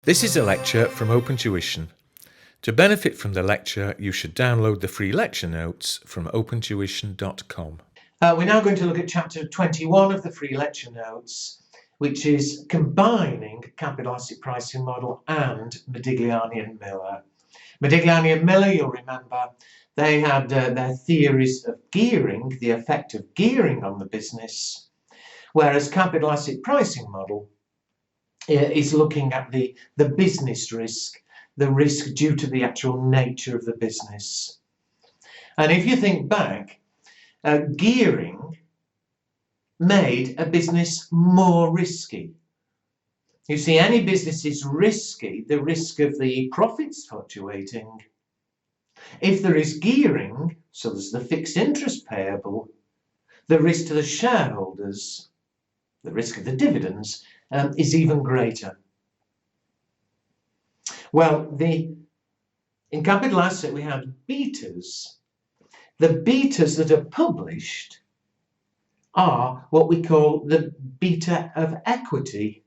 This is a lecture from Open Tuition. To benefit from the lecture, you should download the free lecture notes from opentuition.com. We're now going to look at chapter 21 of the free lecture notes, which is combining capital asset pricing model and Modigliani and Miller. Modigliani and Miller, you'll remember, they had their theories of gearing, the effect of gearing on the business, whereas capital asset pricing model is looking at the business risk, the risk due to the actual nature of the business. And if you think back, gearing made a business more risky. You see, any business is risky, the risk of the profits fluctuating. If there is gearing, so there's the fixed interest payable, the risk to the shareholders, the risk of the dividends, is even greater. Well, in capital asset we had betas. The betas that are published are what we call the beta of equity.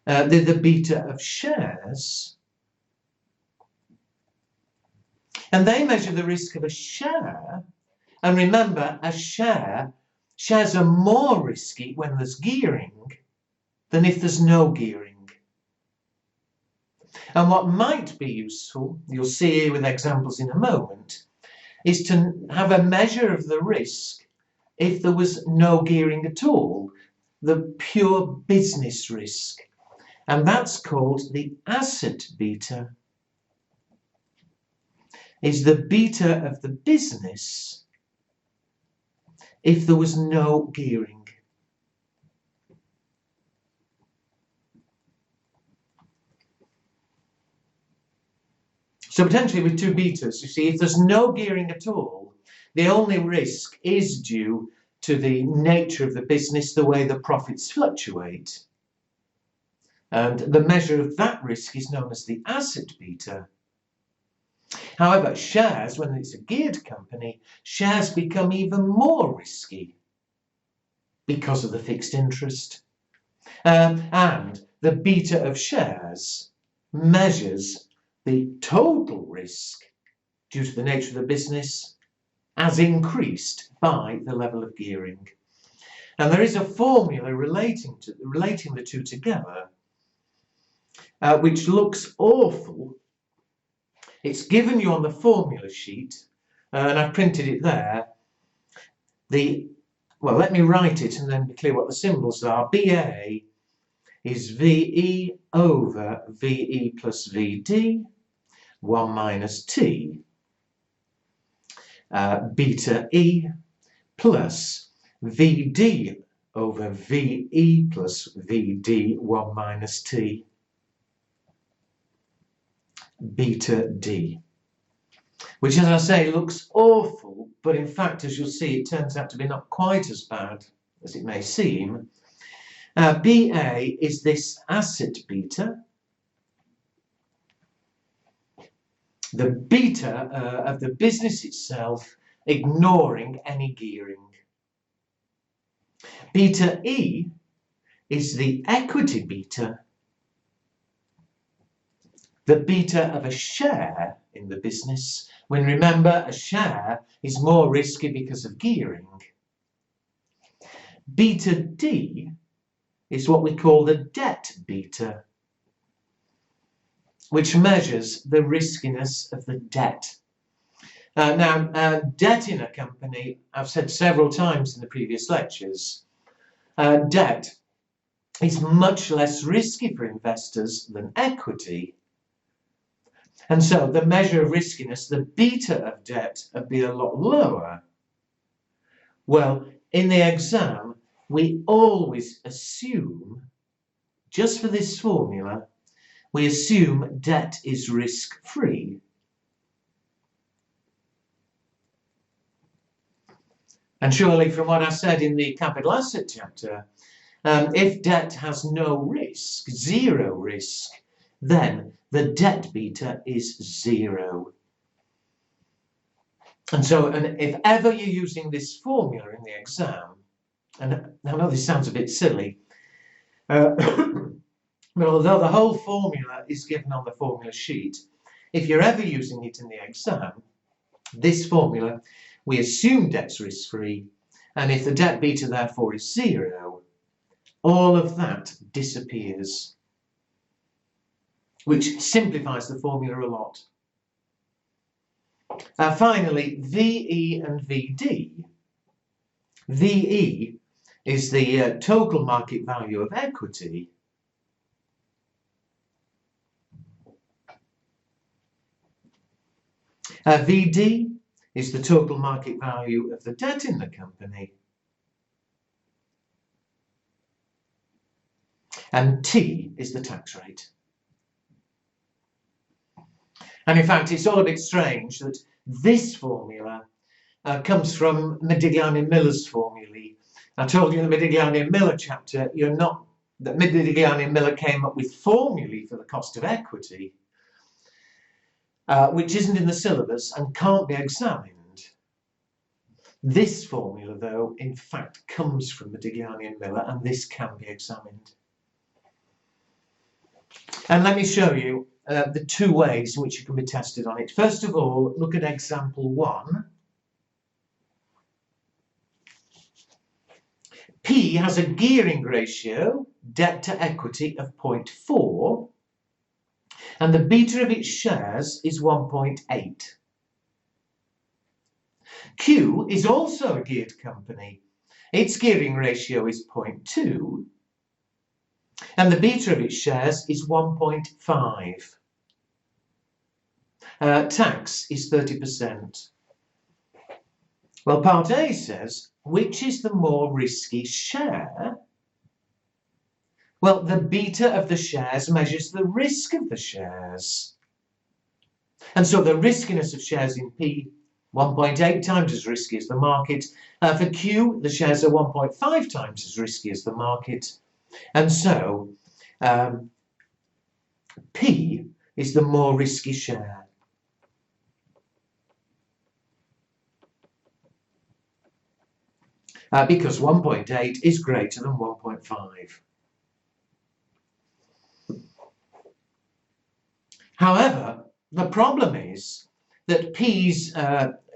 They're the beta of shares. And they measure the risk of a share. And remember, shares are more risky when there's gearing than if there's no gearing. And what might be useful, you'll see with examples in a moment, is to have a measure of the risk if there was no gearing at all, the pure business risk. And that's called the asset beta. Is the beta of the business if there was no gearing. So potentially with two betas, you see, if there's no gearing at all, the only risk is due to the nature of the business, the way the profits fluctuate. And the measure of that risk is known as the asset beta. However, shares, when it's a geared company, shares become even more risky because of the fixed interest. And the beta of shares measures the total risk due to the nature of the business as increased by the level of gearing. And there is a formula relating the two together, which looks awful. It's given you on the formula sheet, and I've printed it there. Well, let me write it and then be clear what the symbols are. BA is VE over VE plus VD, 1 minus T. Beta E plus VD over VE plus VD, 1 minus T. Beta D, which, as I say, looks awful, but in fact, as you'll see, it turns out to be not quite as bad as it may seem. BA is this asset beta, the beta of the business itself, ignoring any gearing. Beta E is the equity beta, the beta of a share in the business, when remember a share is more risky because of gearing. Beta D is what we call the debt beta, which measures the riskiness of the debt. Now, debt in a company, I've said several times in the previous lectures, debt is much less risky for investors than equity. And so the measure of riskiness, the beta of debt, would be a lot lower. Well, in the exam, we always assume, just for this formula, we assume debt is risk-free. And surely from what I said in the capital asset chapter, if debt has no risk, zero risk, then the debt beta is 0. And so, if ever you're using this formula in the exam, and I know this sounds a bit silly, But although the whole formula is given on the formula sheet, if you're ever using it in the exam, this formula, we assume debt's risk-free, and if the debt beta therefore is 0, all of that disappears, which simplifies the formula a lot. Finally, VE and VD. VE is the total market value of equity. VD is the total market value of the debt in the company. And T is the tax rate. And in fact, it's all a bit strange that this formula comes from Modigliani-Miller's formulae. I told you in the Modigliani-Miller chapter, that Modigliani-Miller came up with formulae for the cost of equity, which isn't in the syllabus and can't be examined. This formula, though, in fact comes from Modigliani-Miller, and this can be examined. And let me show you the two ways in which you can be tested on it. First of all, look at example 1. P has a gearing ratio, debt to equity, of 0.4, and the beta of its shares is 1.8. Q is also a geared company. Its gearing ratio is 0.2, and the beta of its shares is 1.5. Tax is 30%. Well, part A says, which is the more risky share? Well, the beta of the shares measures the risk of the shares. And so the riskiness of shares in P, 1.8 times as risky as the market. For Q, the shares are 1.5 times as risky as the market. And so P is the more risky share. Because 1.8 is greater than 1.5. However, the problem is that P's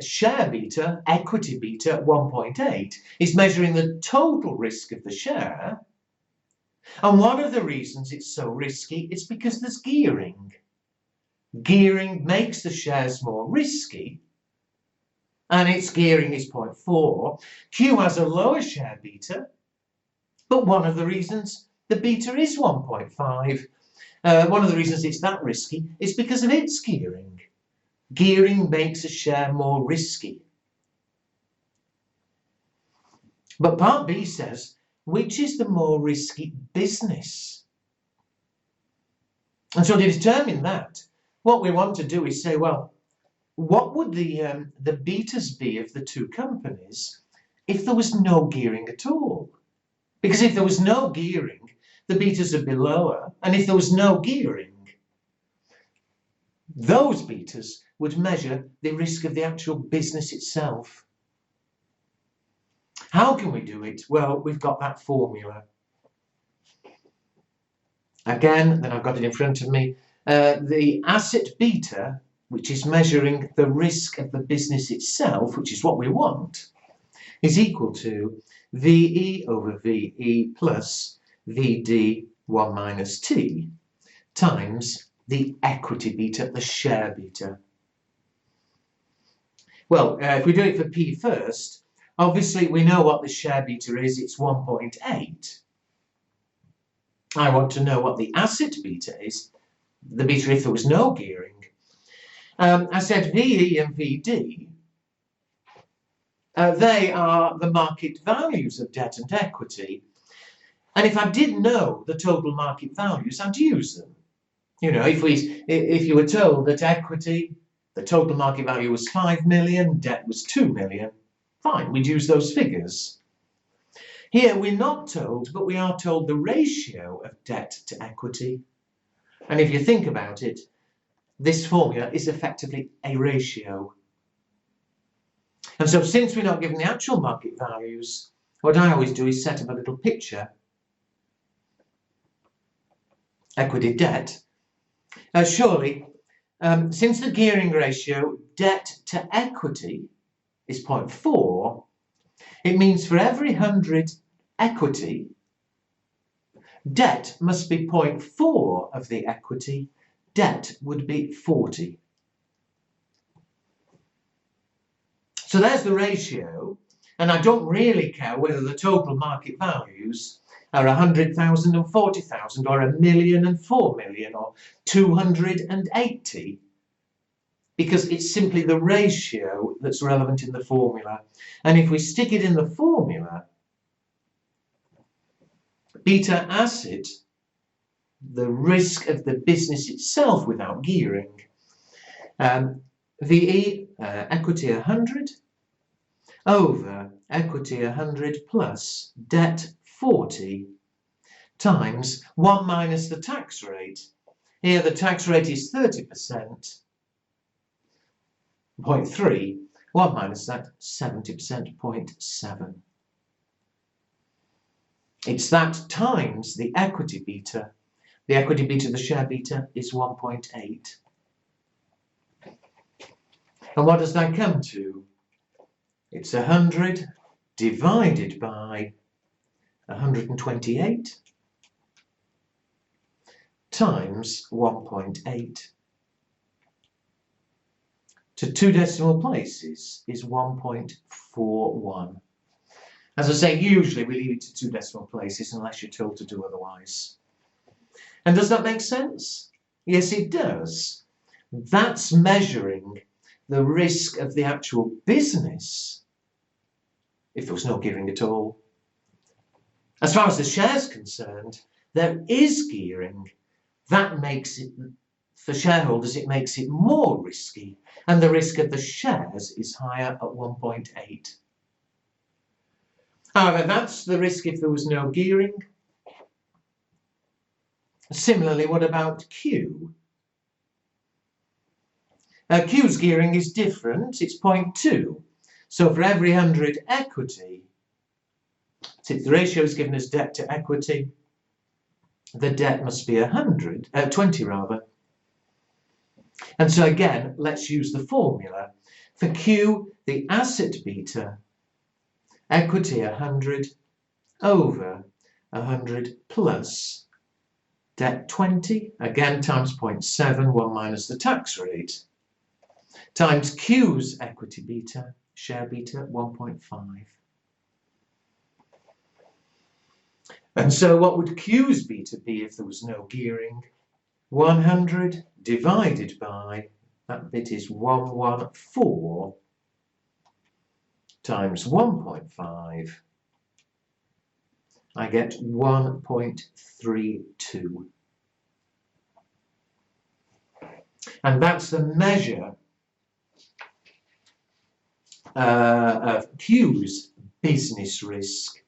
share beta, equity beta, 1.8, is measuring the total risk of the share. And one of the reasons it's so risky is because there's gearing. Gearing makes the shares more risky, and its gearing is 0.4. Q has a lower share beta, but one of the reasons the beta is 1.5, one of the reasons it's that risky is because of its gearing. Gearing makes a share more risky. But part B says, which is the more risky business? And so to determine that, what we want to do is say, well, what would the betas be of the two companies if there was no gearing at all? Because if there was no gearing, the betas would be lower, and if there was no gearing, those betas would measure the risk of the actual business itself. How can we do it? Well, we've got that formula. Again, then I've got it in front of me. The asset beta, which is measuring the risk of the business itself, which is what we want, is equal to VE over VE plus VD 1 minus T times the equity beta, the share beta. Well, if we do it for P first, obviously we know what the share beta is, it's 1.8. I want to know what the asset beta is, the beta if there was no gearing. I said VE and VD, they are the market values of debt and equity. And if I did know the total market values, I'd use them. You know, if you were told that equity, the total market value was 5 million, debt was 2 million, fine, we'd use those figures. Here we're not told, but we are told the ratio of debt to equity. And if you think about it, this formula is effectively a ratio. And so since we're not given the actual market values, what I always do is set up a little picture. equity debt, surely, since the gearing ratio debt to equity is 0.4, it means for every 100 equity, debt must be 0.4 of the equity, debt would be 40. So there's the ratio, and I don't really care whether the total market values are 100,000 and 40,000 or 1,000,000 and 4,000,000 or 280, because it's simply the ratio that's relevant in the formula. And if we stick it in the formula, beta asset, the risk of the business itself without gearing, VE, equity 100 over equity 100 plus debt 40 times 1 minus the tax rate. Here the tax rate is 30%, 0.3, 1 minus that, 70%, 0.7. It's that times the equity beta. The equity beta, the share beta, is 1.8. And what does that come to? It's 100 divided by 128 times 1.8. To 2 decimal places is 1.41. As I say, usually we leave it to 2 decimal places unless you're told to do otherwise. And does that make sense? Yes, it does. That's measuring the risk of the actual business if there was no gearing at all. As far as the share's concerned, there is gearing. That makes it, for shareholders, it makes it more risky, and the risk of the shares is higher at 1.8. However, that's the risk if there was no gearing. Similarly, what about Q? Q's gearing is different, it's 0.2. So for every 100 equity, since the ratio is given as debt to equity, the debt must be 20 rather. And so again, let's use the formula. For Q, the asset beta, equity 100 over 100 plus debt 20, again times 0.7, 1 minus the tax rate, times Q's equity beta, share beta 1.5. And so what would Q's beta be if there was no gearing? 100 divided by, that bit is 114 times 1.5. I get 1.32. And that's the measure of Q's business risk.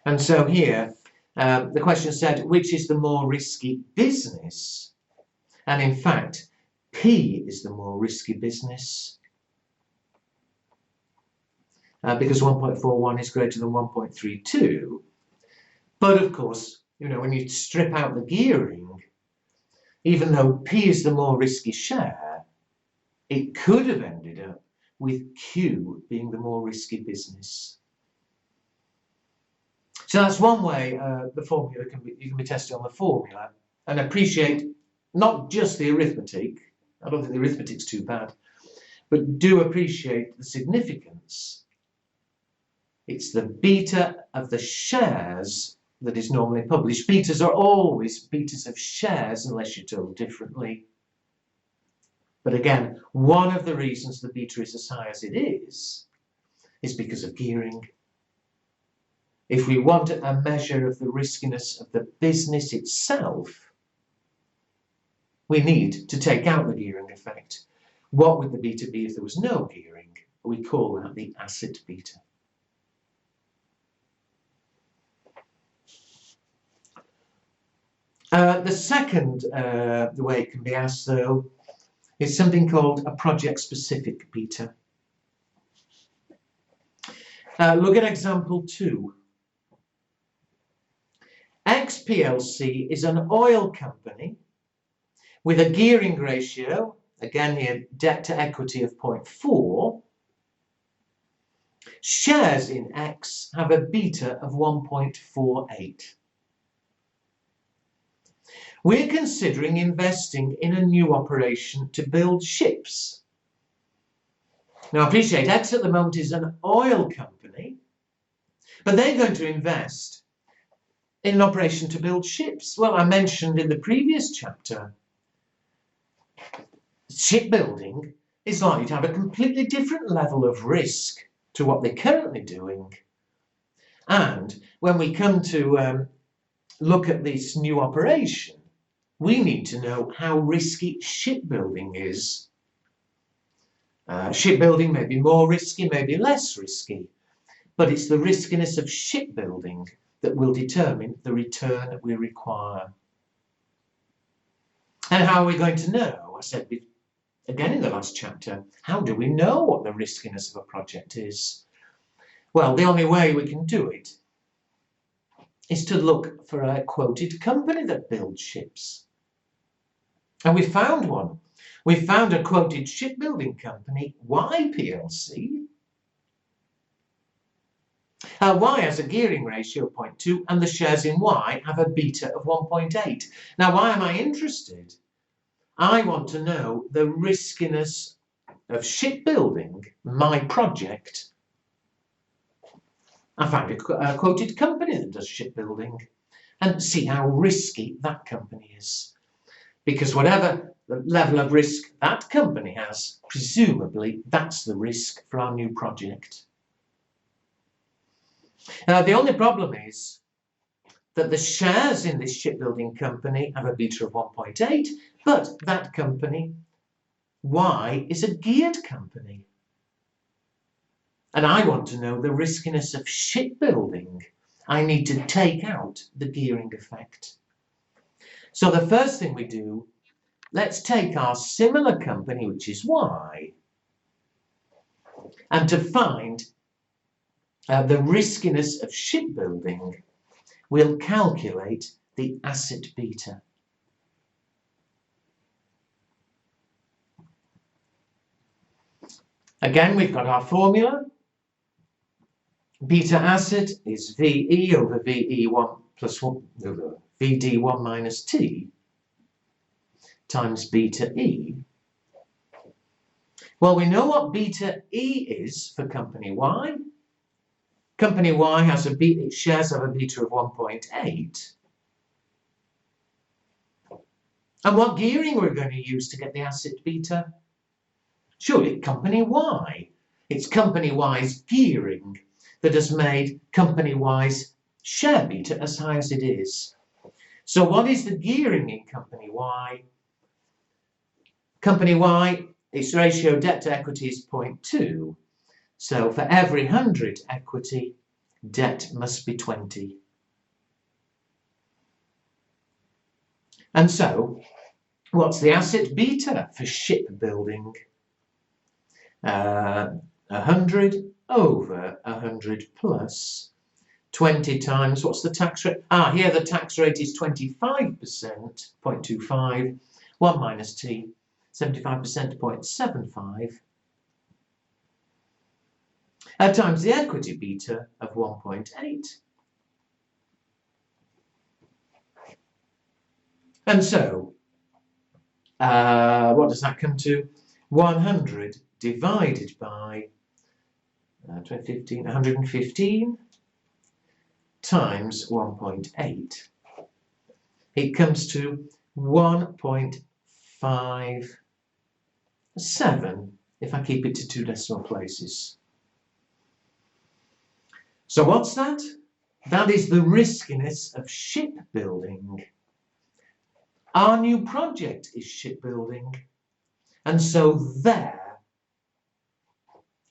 And so here, the question said, which is the more risky business? And in fact, P is the more risky business because 1.41 is greater than 1.32. But of course, you know, when you strip out the gearing, even though P is the more risky share, it could have ended up with Q being the more risky business. So that's one way the formula you can be tested on the formula and appreciate not just the arithmetic. I don't think the arithmetic's too bad, but do appreciate the significance. It's the beta of the shares that is normally published. Betas are always betas of shares unless you're told differently. But again, one of the reasons the beta is as high as it is because of gearing. If we want a measure of the riskiness of the business itself, we need to take out the gearing effect. What would the beta be if there was no gearing? We call that the asset beta. The second the way it can be asked, though, is something called a project-specific beta. Look at example 2. X plc is an oil company with a gearing ratio, again here debt to equity of 0.4. Shares in X have a beta of 1.48. We're considering investing in a new operation to build ships. Now, I appreciate X at the moment is an oil company, but they're going to invest in an operation to build ships. Well, I mentioned in the previous chapter, shipbuilding is likely to have a completely different level of risk to what they're currently doing. And when we come to look at this new operation, we need to know how risky shipbuilding is. Shipbuilding may be more risky, maybe less risky, but it's the riskiness of shipbuilding that will determine the return that we require. And how are we going to know? I said again in the last chapter, how do we know what the riskiness of a project is? Well, the only way we can do it is to look for a quoted company that builds ships. And we found one. We found a quoted shipbuilding company, Y plc. Y has a gearing ratio of 0.2 and the shares in Y have a beta of 1.8. Now, why am I interested? I want to know the riskiness of shipbuilding my project. I found a quoted company that does shipbuilding and see how risky that company is. Because whatever the level of risk that company has, presumably that's the risk for our new project. The only problem is that the shares in this shipbuilding company have a beta of 1.8, but that company, Y, is a geared company. And I want to know the riskiness of shipbuilding. I need to take out the gearing effect. So the first thing we do, let's take our similar company, which is Y, and to find the riskiness of shipbuilding, we'll calculate the asset beta. Again, we've got our formula. Beta asset is VE over VE1 plus 1, VD1 minus T times beta E. Well, we know what beta E is for company Y. Company Y has a beta, its shares have a beta of 1.8. And what gearing we're going to use to get the asset beta? Surely company Y. It's company Y's gearing that has made company Y's share beta as high as it is. So what is the gearing in company Y? Company Y, its ratio debt to equity is 0.2. So for every 100 equity, debt must be 20. And so, what's the asset beta for shipbuilding? 100 over 100 plus 20 times, what's the tax rate? Here the tax rate is 25%, 0.25, 1 minus T, 75%, 0.75. Times the equity beta of 1.8. And so, what does that come to? 100 divided by 115 times 1.8. It comes to 1.57 if I keep it to 2 decimal places. So what's that? That is the riskiness of shipbuilding. Our new project is shipbuilding, and so there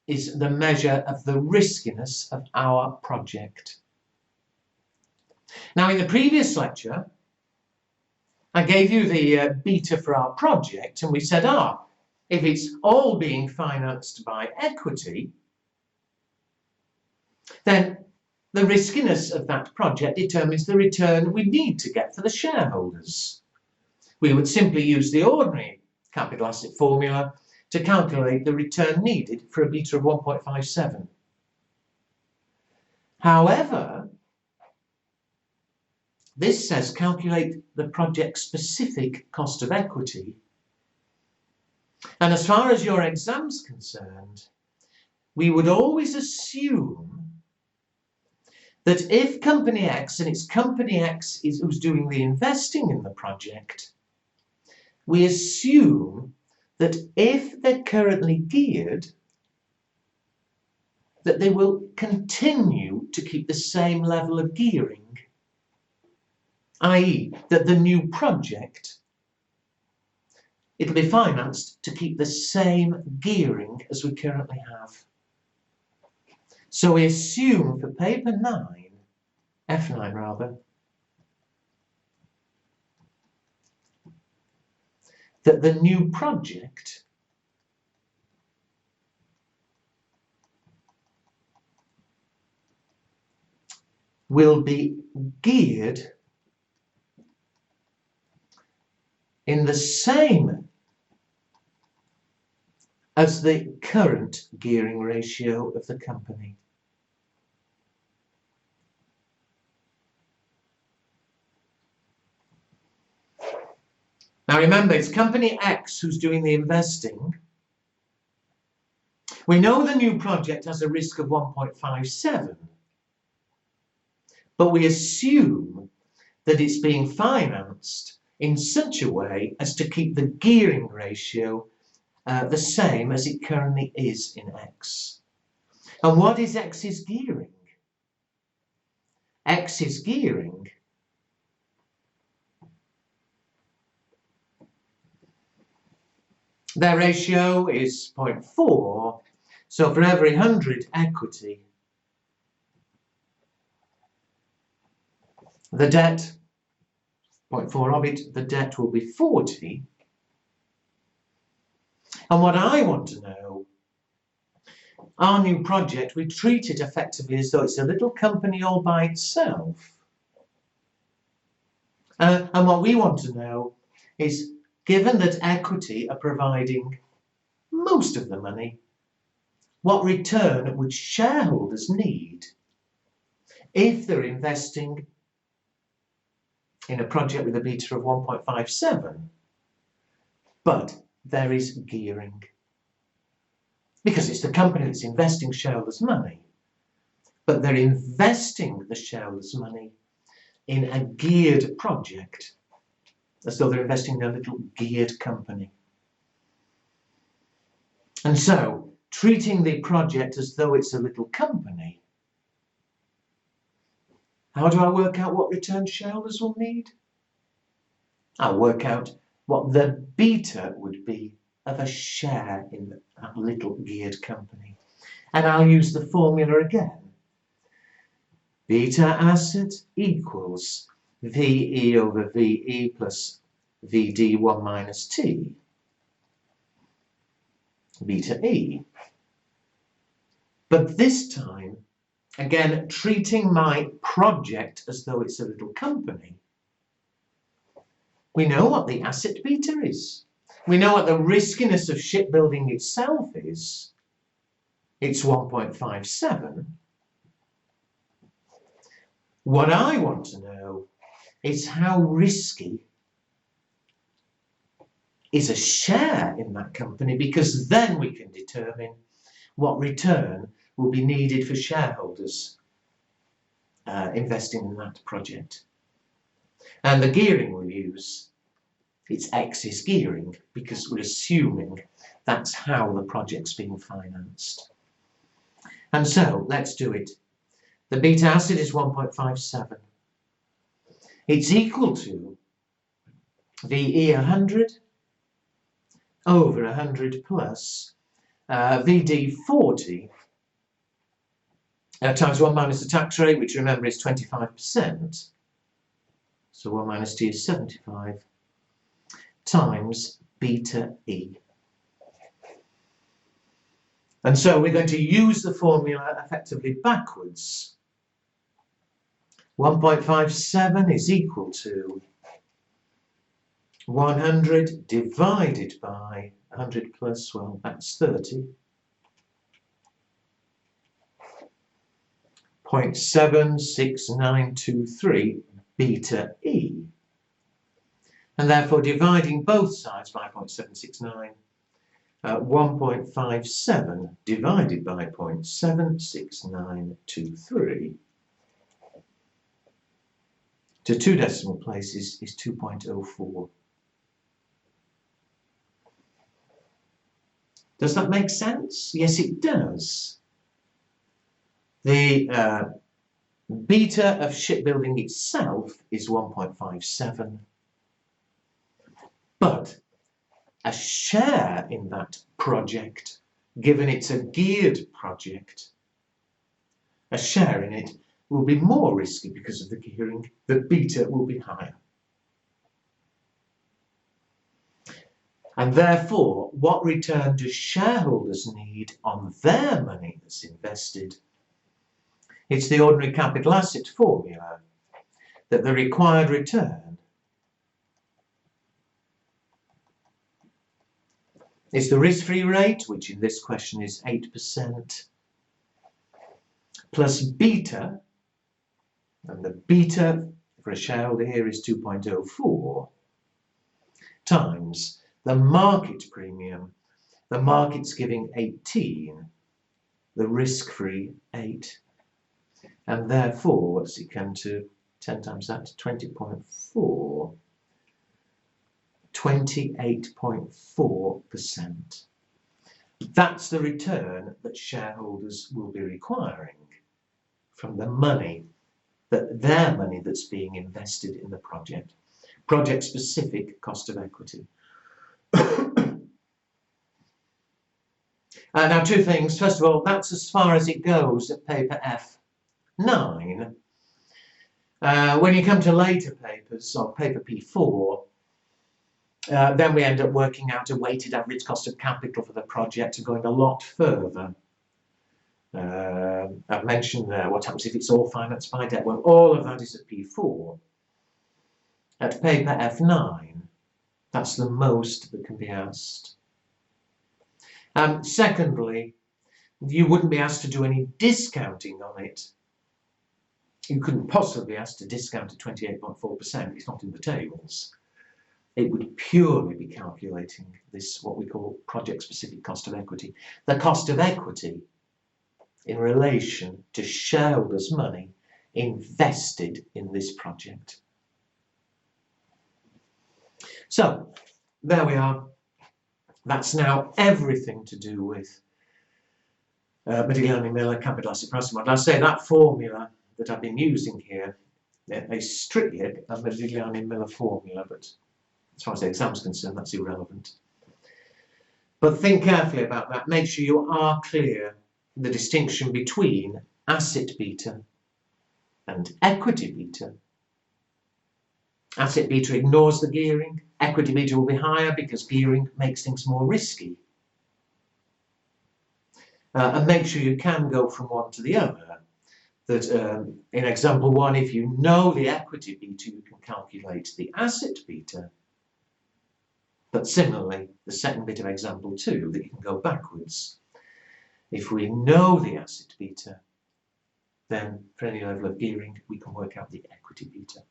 is the measure of the riskiness of our project. Now, in the previous lecture, I gave you the beta for our project, and we said, if it's all being financed by equity, then the riskiness of that project determines the return we need to get for the shareholders. We would simply use the ordinary capital asset formula to calculate the return needed for a beta of 1.57. However, this says calculate the project specific cost of equity. And as far as your exam's concerned, we would always assume that if Company X, and it's Company X who's doing the investing in the project, we assume that if they're currently geared, that they will continue to keep the same level of gearing, i.e. that the new project, it'll be financed to keep the same gearing as we currently have. So we assume for paper 9, F9 rather, that the new project will be geared in the same as the current gearing ratio of the company. Now remember, it's Company X who's doing the investing. We know the new project has a risk of 1.57, but we assume that it's being financed in such a way as to keep the gearing ratio the same as it currently is in X. And what is X's gearing? X's gearing their ratio is 0.4, so for every 100 equity, the debt, 0.4 of it, the debt will be 40. And what I want to know, our new project, we treat it effectively as though it's a little company all by itself. And what we want to know is, given that equity are providing most of the money, what return would shareholders need if they're investing in a project with a beta of 1.57, but there is gearing? Because it's the company that's investing shareholders' money, but they're investing the shareholders' money in a geared project, as though they're investing in a little geared company. And so, treating the project as though it's a little company, how do I work out what return shareholders will need? I'll work out what the beta would be of a share in that little geared company. And I'll use the formula again. Beta asset equals VE over VE plus VD 1 minus T, beta E. But this time, again, treating my project as though it's a little company, we know what the asset beta is. We know what the riskiness of shipbuilding itself is. It's 1.57. What I want to know is how risky is a share in that company, because then we can determine what return will be needed for shareholders investing in that project. And the gearing we'll use, it's X's gearing, because we're assuming that's how the project's being financed. And so, let's do it. The beta asset is 1.57. It's equal to VE 100 over 100 plus VD 40 times 1 minus the tax rate, which remember is 25%. So 1 minus T is 75, times beta E. And so we're going to use the formula effectively backwards. 1.57 is equal to 100 divided by 100 plus, well, that's 30. 0.76923 beta E. And therefore dividing both sides by 0.769, 1.57 divided by 0.76923 to 2 decimal places is 2.04. Does that make sense? Yes, it does. The beta of shipbuilding itself is 1.57, but a share in that project, given it's a geared project, a share in it will be more risky because of the gearing. The beta will be higher. And therefore, what return do shareholders need on their money that's invested? It's the ordinary capital asset formula that the required return is the risk-free rate, which in this question is 8%, plus beta, and the beta for a shareholder here is 2.04, times the market premium. The market's giving 18, the risk-free 8. And therefore, what's it come to? 10 times that, 20.4, 28.4%. That's the return that shareholders will be requiring from the money, their money that's being invested in the project. Project-specific cost of equity. Now, two things. First of all, that's as far as it goes at paper F9. When you come to later papers, or paper P4, then we end up working out a weighted average cost of capital for the project and going a lot further. I've mentioned there what happens if it's all financed by debt. Well, all of that is at P4. At paper F9, that's the most that can be asked. Secondly, you wouldn't be asked to do any discounting on it. You couldn't possibly be asked to discount to 28.4%. It's not in the tables. It would purely be calculating this, what we call project-specific cost of equity. The cost of equity in relation to shareholders' money invested in this project. So, there we are. That's now everything to do with Modigliani-Miller capital asset pricing model. I say that formula that I've been using here is strictly a Modigliani-Miller formula, but as far as the exam's concerned, that's irrelevant. But think carefully about that. Make sure you are clear the distinction between asset beta and equity beta. Asset beta ignores the gearing. Equity beta will be higher because gearing makes things more risky. And make sure you can go from one to the other. That in example 1, if you know the equity beta, you can calculate the asset beta. But similarly, the second bit of example 2, that you can go backwards. If we know the asset beta, then for any level of gearing, we can work out the equity beta.